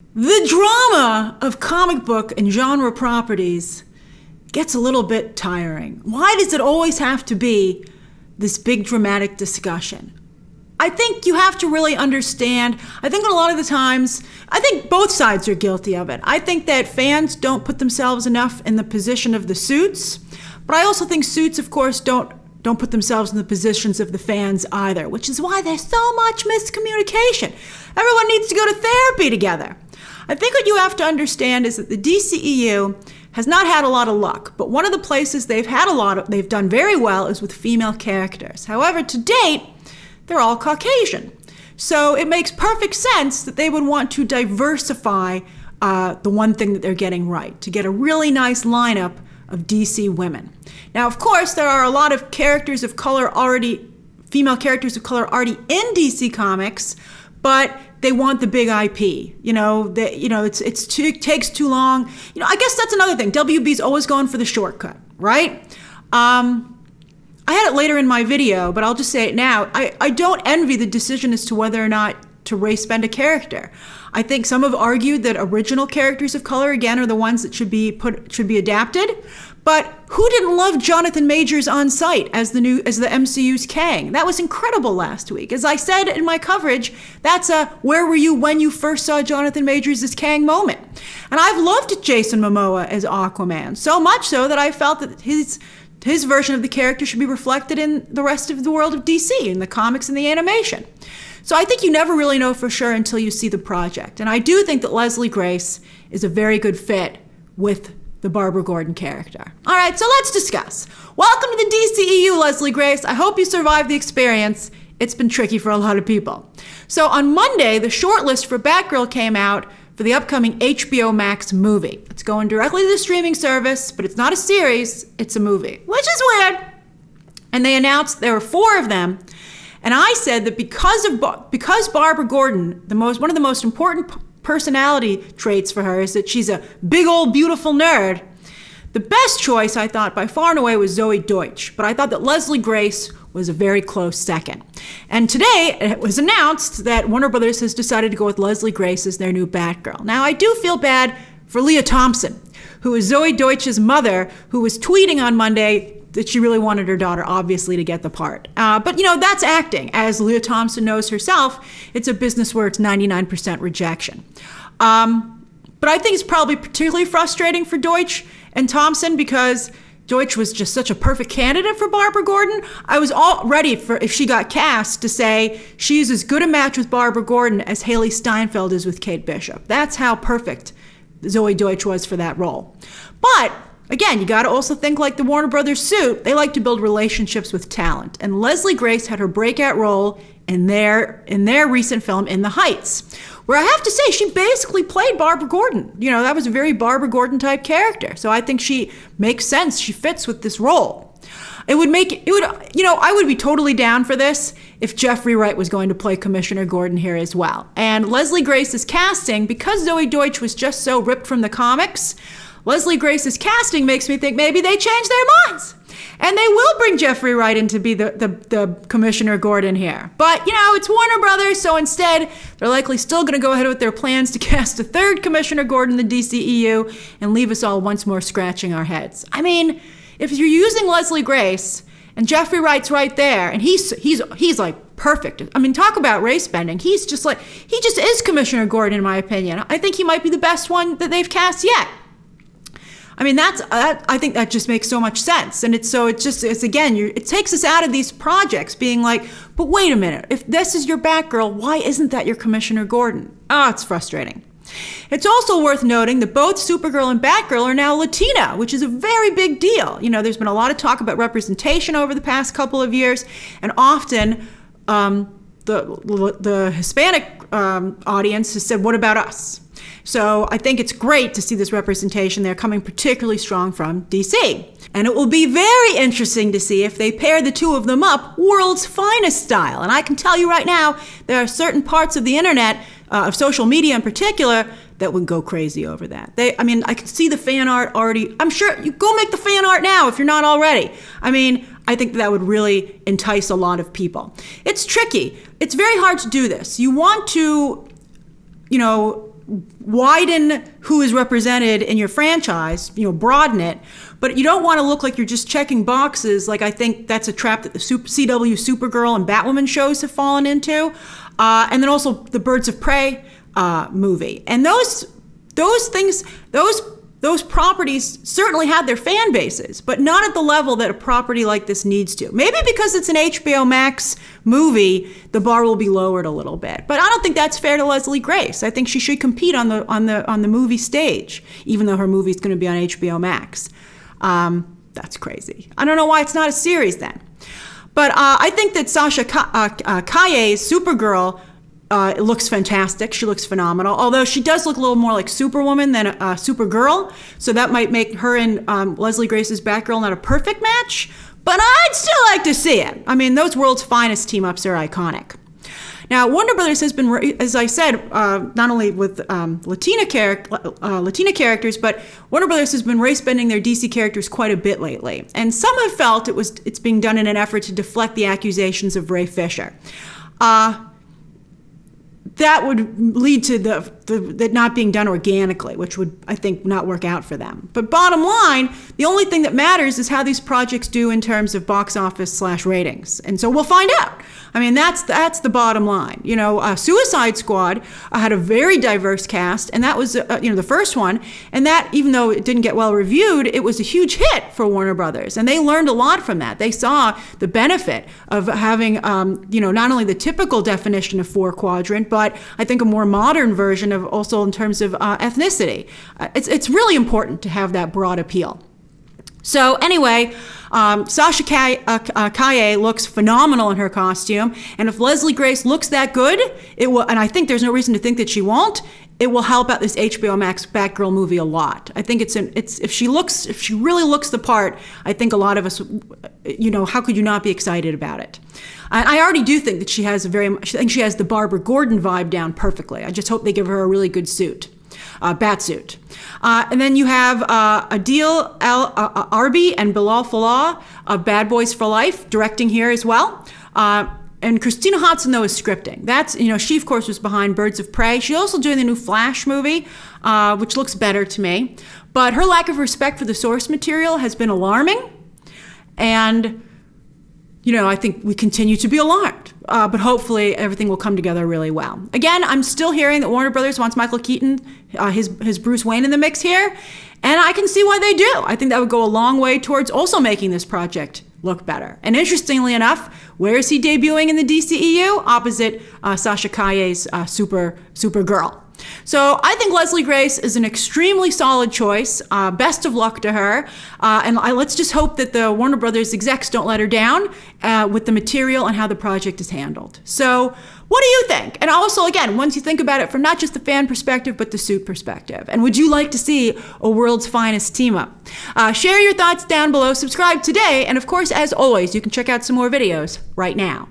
The drama of comic book and genre properties gets a little bit tiring. Why does it always have to be this big dramatic discussion? I think you have to really understand. I think a lot of the times, I think both sides are guilty of it. I think that fans don't put themselves enough in the position of the suits, but I also think suits, of course, don't put themselves in the positions of the fans either, which is why there's so much miscommunication. Everyone needs to go to therapy together. I think what you have to understand is that the DCEU has not had a lot of luck, but one of the places they've done very well is with female characters. However, to date, they're all Caucasian. So it makes perfect sense that they would want to diversify the one thing that they're getting right, to get a really nice lineup of DC women. Now, of course, there are a lot of female characters of color already in DC Comics, but they want the big IP. It takes too long. I guess that's another thing. WB's always going for the shortcut, right? I had it later in my video, but I'll just say it now. I don't envy the decision as to whether or not to race bend a character. I think some have argued that original characters of color, again, are the ones that should be adapted. But who didn't love Jonathan Majors on site as the MCU's Kang? That was incredible last week. As I said in my coverage, that's a where were you when you first saw Jonathan Majors as Kang moment. And I've loved Jason Momoa as Aquaman, so much so that I felt that his version of the character should be reflected in the rest of the world of DC, in the comics and the animation. So I think you never really know for sure until you see the project. And I do think that Leslie Grace is a very good fit with the Barbara Gordon character. All right, so let's discuss. Welcome to the DCEU, Leslie Grace. I hope you survived the experience. It's been tricky for a lot of people. So on Monday, the shortlist for Batgirl came out for the upcoming HBO Max movie. It's going directly to the streaming service, but it's not a series, it's a movie, which is weird. And they announced there were 4 of them. And I said that because Barbara Gordon, one of the most important personality traits for her is that she's a big old beautiful nerd, the best choice, I thought, by far and away was Zoe Deutsch. But I thought that Leslie Grace was a very close second. And today it was announced that Warner Brothers has decided to go with Leslie Grace as their new Batgirl. Now, I do feel bad for Leah Thompson, who is Zoe Deutsch's mother, who was tweeting on Monday that she really wanted her daughter, obviously, to get the part. But that's acting. As Leah Thompson knows herself, it's a business where it's 99% rejection. But I think it's probably particularly frustrating for Deutsch and Thompson because Deutsch was just such a perfect candidate for Barbara Gordon. I was all ready for, if she got cast, to say she's as good a match with Barbara Gordon as Haley Steinfeld is with Kate Bishop. That's how perfect Zoe Deutsch was for that role. But again, you got to also think like the Warner Brothers suit. They like to build relationships with talent. And Leslie Grace had her breakout role in their recent film, In the Heights, where I have to say she basically played Barbara Gordon. That was a very Barbara Gordon type character. So I think she makes sense. She fits with this role. I would be totally down for this if Jeffrey Wright was going to play Commissioner Gordon here as well. And Leslie Grace's casting, because Zoe Deutsch was just so ripped from the comics, Leslie Grace's casting makes me think maybe they changed their minds. And they will bring Jeffrey Wright in to be the Commissioner Gordon here. But, it's Warner Brothers, so instead, they're likely still going to go ahead with their plans to cast a 3rd Commissioner Gordon in the DCEU and leave us all once more scratching our heads. I mean, if you're using Leslie Grace and Jeffrey Wright's right there, and he's like perfect. I mean, talk about race bending. He just is Commissioner Gordon, in my opinion. I think he might be the best one that they've cast yet. I mean, I think that just makes so much sense. And it takes us out of these projects being like, but wait a minute, if this is your Batgirl, why isn't that your Commissioner Gordon? It's frustrating. It's also worth noting that both Supergirl and Batgirl are now Latina, which is a very big deal. There's been a lot of talk about representation over the past couple of years, and often the Hispanic audience has said, what about us? So I think it's great to see this representation there coming particularly strong from DC. And it will be very interesting to see if they pair the two of them up world's finest style. And I can tell you right now, there are certain parts of the internet, of social media in particular, that would go crazy over that. I can see the fan art already. I'm sure you go make the fan art now if you're not already. I think that would really entice a lot of people. It's tricky. It's very hard to do this. You want to, widen who is represented in your franchise, broaden it, but you don't want to look like you're just checking boxes. Like, I think that's a trap that the CW Supergirl and Batwoman shows have fallen into. And then also the Birds of Prey movie. And those things, those properties certainly had their fan bases, but not at the level that a property like this needs to. Maybe because it's an HBO Max movie, the bar will be lowered a little bit. But I don't think that's fair to Leslie Grace. I think she should compete on the movie stage, even though her movie is going to be on HBO Max. That's crazy. I don't know why it's not a series then. But I think that Sasha Calle's Supergirl looks fantastic. She looks phenomenal. Although she does look a little more like Superwoman than Supergirl. So that might make her and Leslie Grace's Batgirl not a perfect match. But I'd still like to see it. I mean, those world's finest team-ups are iconic. Now, Warner Brothers has been, as I said, not only with Latina characters, but Warner Brothers has been race-bending their DC characters quite a bit lately. And some have felt it's being done in an effort to deflect the accusations of Ray Fisher. That would lead to that not being done organically, which would, I think, not work out for them. But bottom line, the only thing that matters is how these projects do in terms of box office / ratings. And so we'll find out. I mean, that's the bottom line. Suicide Squad had a very diverse cast, and that was the first one. And that, even though it didn't get well reviewed, it was a huge hit for Warner Brothers, and they learned a lot from that. They saw the benefit of having not only the typical definition of 4-quadrant, but I think a more modern version of also in terms of ethnicity. It's really important to have that broad appeal. So anyway, Sasha Calle looks phenomenal in her costume, and if Leslie Grace looks that good, it will. And I think there's no reason to think that she won't. It will help out this HBO Max Batgirl movie a lot. I think if she really looks the part, I think a lot of us, how could you not be excited about it? And I already do think that she has I think she has the Barbara Gordon vibe down perfectly. I just hope they give her a really good suit. Bat suit. And then you have Adil Arbi and Bilal Fallah of Bad Boys for Life directing here as well. And Christina Hodson, though, is scripting. That's, she, of course, was behind Birds of Prey. She's also doing the new Flash movie, which looks better to me. But her lack of respect for the source material has been alarming. And, I think we continue to be alarmed. But hopefully everything will come together really well. Again, I'm still hearing that Warner Brothers wants Michael Keaton, his Bruce Wayne in the mix here. And I can see why they do. I think that would go a long way towards also making this project look better. And interestingly enough, where is he debuting in the DCEU? Opposite Sasha Calle's Supergirl. So I think Leslie Grace is an extremely solid choice. Best of luck to her. And let's just hope that the Warner Brothers execs don't let her down with the material and how the project is handled. So what do you think? And also, again, once you think about it from not just the fan perspective, but the suit perspective. And would you like to see a world's finest team up? Share your thoughts down below. Subscribe today. And of course, as always, you can check out some more videos right now.